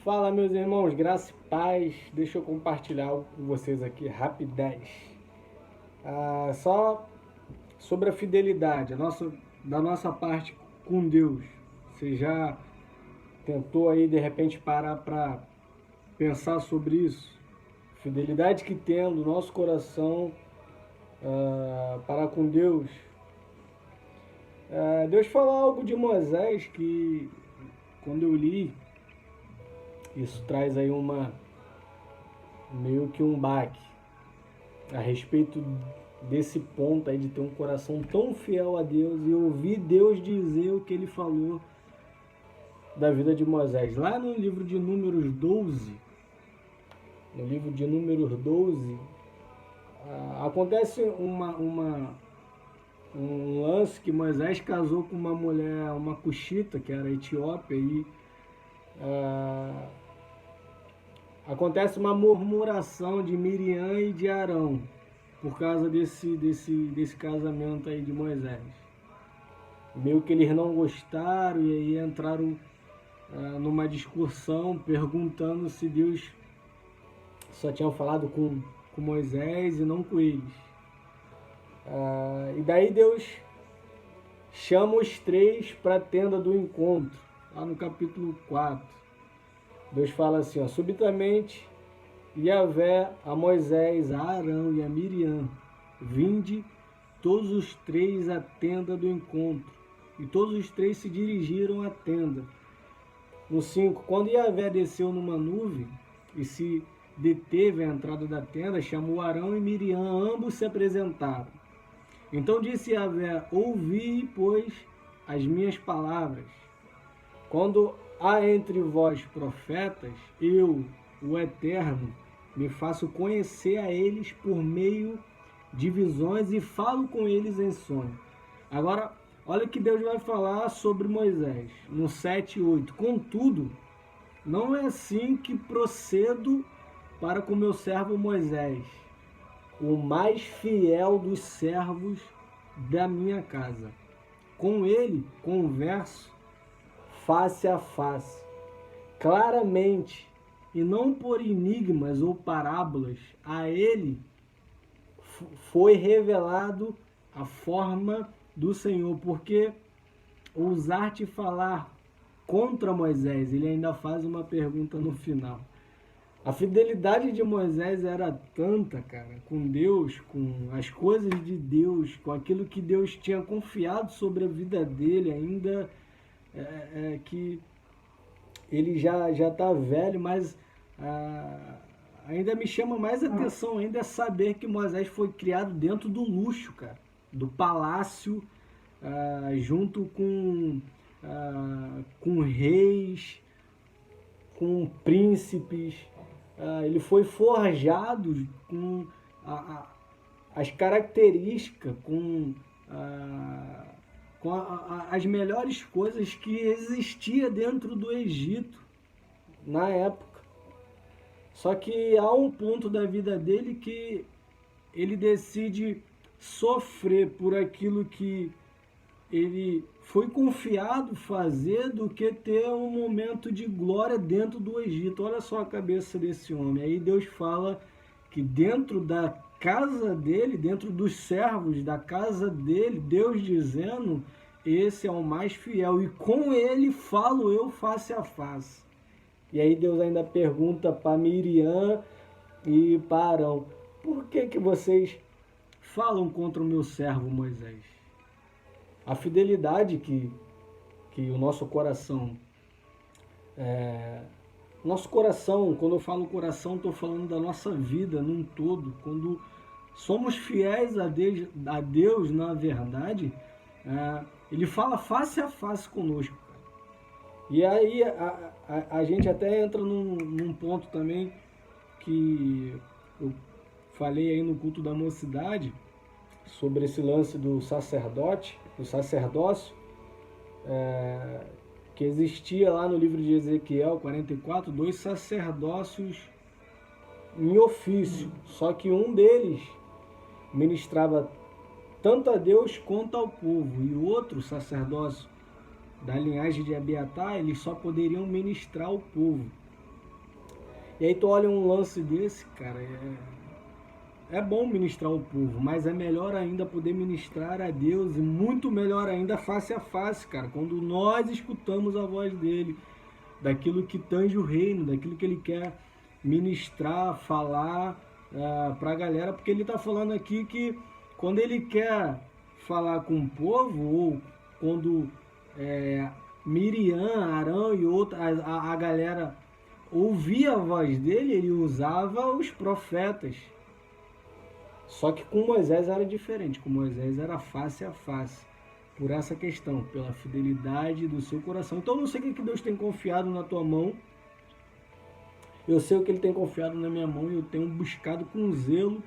Fala, meus irmãos, graça e paz. Deixa eu compartilhar algo com vocês aqui, rapidez. Só sobre a fidelidade, da nossa parte com Deus. Você já tentou aí, de repente, parar para pensar sobre isso? Fidelidade que tem no nosso coração para com Deus. Deus falou algo de Moisés que, quando eu li, isso traz aí meio que um baque a respeito desse ponto aí de ter um coração tão fiel a Deus e ouvir Deus dizer o que ele falou da vida de Moisés. Lá no livro de Números 12, acontece um lance que Moisés casou com uma mulher, uma cuxita, que era etíope, e acontece uma murmuração de Miriam e de Arão por causa desse casamento aí de Moisés. Meio que eles não gostaram e aí entraram numa discussão perguntando se Deus só tinha falado com Moisés e não com eles. E daí Deus chama os três para a tenda do encontro, lá no capítulo 4. Deus fala assim, subitamente Yahvé a Moisés, a Arão e a Miriam, vinde todos os três à tenda do encontro. E todos os três se dirigiram à tenda. No 5, quando Yahvé desceu numa nuvem e se deteve à entrada da tenda, chamou Arão e Miriam, ambos se apresentaram. Então disse Yahvé, ouvi, pois, as minhas palavras. Quando há entre vós profetas, eu, o Eterno, me faço conhecer a eles por meio de visões e falo com eles em sonho. Agora, olha o que Deus vai falar sobre Moisés, no 7 e 8. Contudo, não é assim que procedo para com meu servo Moisés, o mais fiel dos servos da minha casa. Com ele converso face a face, claramente, e não por enigmas ou parábolas. A ele foi revelado a forma do Senhor, porque ousar-te falar contra Moisés, ele ainda faz uma pergunta no final. A fidelidade de Moisés era tanta, cara, com Deus, com as coisas de Deus, com aquilo que Deus tinha confiado sobre a vida dele, ainda que ele já está velho, mas ainda me chama mais atenção ainda é saber que Moisés foi criado dentro do luxo, cara, do palácio, junto com reis, com príncipes. Ele foi forjado com as características, com as melhores coisas que existia dentro do Egito na época. Só que há um ponto da vida dele que ele decide sofrer por aquilo que ele foi confiado fazer do que ter um momento de glória dentro do Egito. Olha só a cabeça desse homem. Aí Deus fala que dentro da casa dele, dentro dos servos da casa dele, Deus dizendo, esse é o mais fiel, e com ele falo eu face a face. E aí Deus ainda pergunta para Miriam e para Arão, por que vocês falam contra o meu servo Moisés? A fidelidade que o nosso coração, quando eu falo coração, estou falando da nossa vida num todo. Quando somos fiéis a Deus na verdade, ele fala face a face conosco. E aí a gente até entra num ponto também que eu falei aí no culto da mocidade, sobre esse lance do sacerdócio, que existia lá no livro de Ezequiel 44, 2 sacerdócios em ofício, só que um deles ministrava tanto a Deus quanto ao povo, e o outro sacerdócio da linhagem de Abiatar, eles só poderiam ministrar ao povo. E aí tu olha um lance desse, cara, é bom ministrar o povo, mas é melhor ainda poder ministrar a Deus e muito melhor ainda face a face, cara, quando nós escutamos a voz dele, daquilo que tange o reino, daquilo que ele quer ministrar, falar para a galera, porque ele está falando aqui que quando ele quer falar com o povo, ou quando Miriam, Arão e outra, a galera ouvia a voz dele, ele usava os profetas. Só que com Moisés era diferente, com Moisés era face a face, por essa questão, pela fidelidade do seu coração. Então eu não sei o que Deus tem confiado na tua mão, eu sei o que ele tem confiado na minha mão e eu tenho buscado com zelo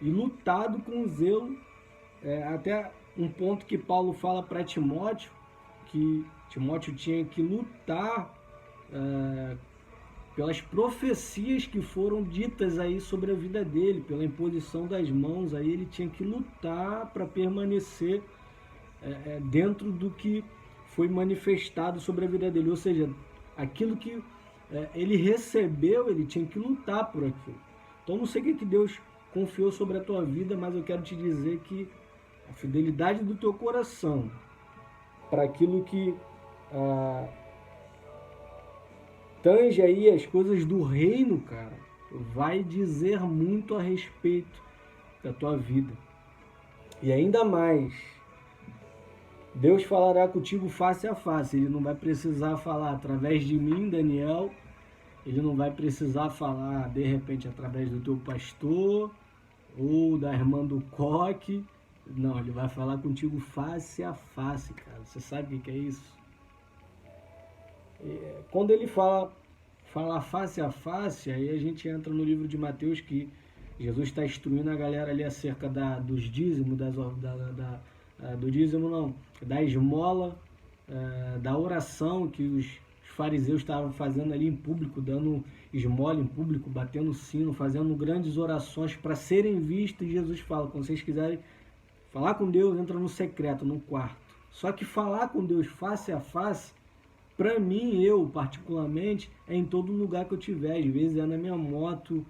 e lutado com zelo, até um ponto que Paulo fala para Timóteo, que Timóteo tinha que lutar pelas profecias que foram ditas aí sobre a vida dele, pela imposição das mãos, aí ele tinha que lutar para permanecer dentro do que foi manifestado sobre a vida dele, ou seja, aquilo que ele recebeu, ele tinha que lutar por aquilo. Então não sei o que Deus confiou sobre a tua vida, mas eu quero te dizer que a fidelidade do teu coração para aquilo que tange aí as coisas do reino, cara, vai dizer muito a respeito da tua vida. E ainda mais, Deus falará contigo face a face. Ele não vai precisar falar através de mim, Daniel. Ele não vai precisar falar, de repente, através do teu pastor ou da irmã do coque. Não, ele vai falar contigo face a face, cara. Você sabe o que é isso? Quando ele fala face a face, aí a gente entra no livro de Mateus, que Jesus está instruindo a galera ali acerca dos dízimos, do dízimo não, da esmola, da oração que os fariseus estavam fazendo ali em público, dando esmola em público, batendo sino, fazendo grandes orações para serem vistos. E Jesus fala, quando vocês quiserem falar com Deus, entra no secreto, no quarto. Só que falar com Deus face a face, para mim, eu particularmente, é em todo lugar que eu tiver. Às vezes é na minha moto,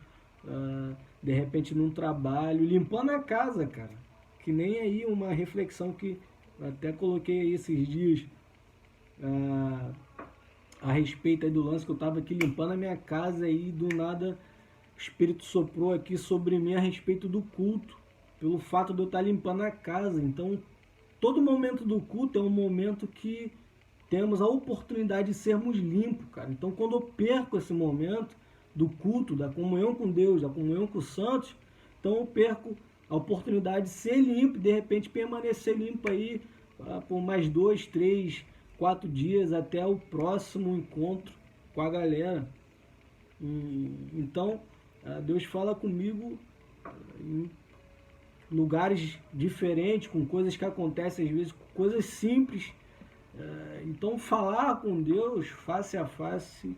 de repente num trabalho, limpando a casa, cara. Que nem aí uma reflexão que eu até coloquei aí esses dias a respeito aí do lance que eu estava aqui limpando a minha casa e do nada o Espírito soprou aqui sobre mim a respeito do culto, pelo fato de eu estar limpando a casa. Então, todo momento do culto é um momento que temos a oportunidade de sermos limpos, cara. Então, quando eu perco esse momento do culto, da comunhão com Deus, da comunhão com os santos, então eu perco a oportunidade de ser limpo, de repente permanecer limpo aí por mais 2, 3, 4 dias até o próximo encontro com a galera. Então, Deus fala comigo em lugares diferentes, com coisas que acontecem às vezes, coisas simples. Então, falar com Deus face a face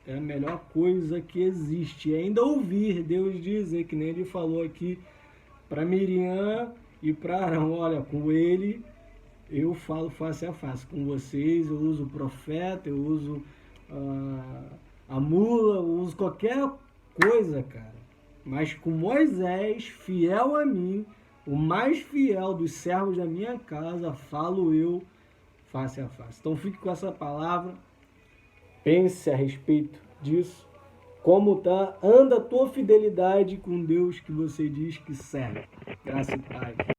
é a melhor coisa que existe. E ainda ouvir Deus dizer, que nem ele falou aqui para Miriam e para Arão, olha, com ele eu falo face a face, com vocês eu uso o profeta, eu uso a mula, eu uso qualquer coisa, cara. Mas com Moisés, fiel a mim, o mais fiel dos servos da minha casa, falo eu face a face. Então fique com essa palavra, pense a respeito disso, como anda a tua fidelidade com Deus que você diz que serve. Graça e paz.